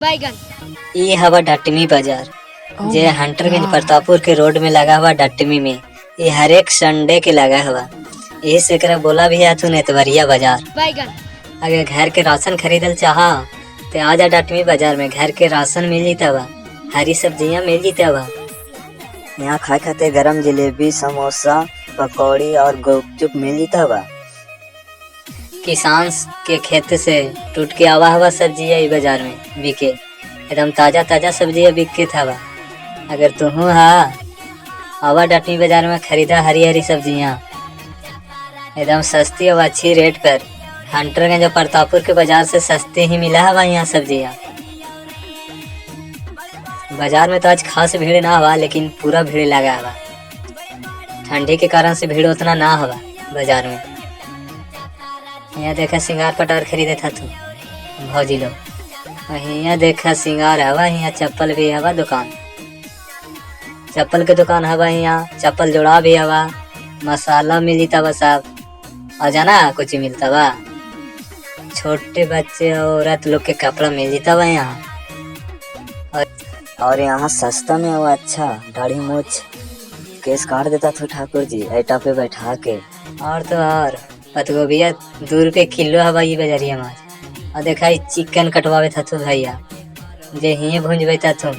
बैगन। ये हवा डटमी बाजार जे हंटरगंज प्रतापपुर के रोड में लगा हुआ डटमी में। ये हर एक संडे के लगा हुआ। यही से एकरा बोला भी है तू नेतवरिया बाजार। बैगन। अगर घर के राशन खरीदल चाहा तो आजा डटमी बाजार में। घर के राशन मिल जीता बा, हरी सब्जियां मिल जीता बा। यहाँ खाए खाते गरम जलेबी, समोसा, पकौड़ी और गुपचुप मिल जीता बा। किसान के खेत से टूट के आवा हुआ सब्जियां ई बाजार में बिके। एकदम ताजा ताजा सब्जियां बिक के था बा। अगर तुहू आवा डटनी बाजार में खरीदा हरी हरी सब्जियां एकदम सस्ती और अच्छी रेट पर। हंटरगंज और प्रतापपुर के बाजार से सस्ते ही मिला हवा यहाँ सब्जियां। बाजार में तो आज खास भीड़ ना हुआ, लेकिन पूरा भीड़ लगा हुआ। ठंडी के कारण से भीड़ उतना ना हुआ बाजार में। यहाँ देखा सिंगार पटार खरीदे था तू भौजी लोग। यहाँ देखा सिंगार हवा, यहाँ चप्पल भी हवा दुकान, चप्पल के दुकान हवा। यहाँ चप्पल जोड़ा भी हवा, मसाला मिली तब सब। और जाना कुछ मिलता बा, छोटे बच्चे औरत लोग के कपड़ा मिल जाता बा यहाँ। और यहाँ सस्ता में वो अच्छा दाढ़ी मूछ केस काट देता था ठाकुर जी ऐटा पे बैठा के। और तो और पतगोभिया 2 रुपये किलो हवा ये बजरिया माछ। और देखा चिकन कटवावे था तू भैया जे हिये भूंजबे था तुम।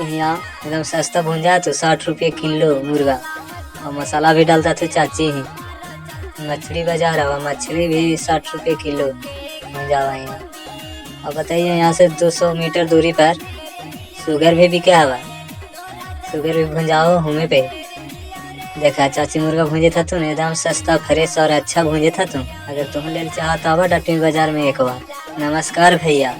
यहाँ एकदम सस्ता भूंजा तो 60 रुपये किलो मुर्गा। और मसाला भी डालता था चाची ही। मछली बाजार हवा, मछली भी 60 रुपये किलो भूंजावा यहाँ। और बताइए यहाँ से 200 मीटर दूरी पर शुगर भी बिके हवा। शुगर भी भूंजाओ हमें पे। देखा चाची मुर्गा भूंजे था तुम एकदम सस्ता फ्रेश और अच्छा भूंजे था तुम। अगर तुम ले चाहता हुआ डटमी बाजार में एक बार। नमस्कार भैया।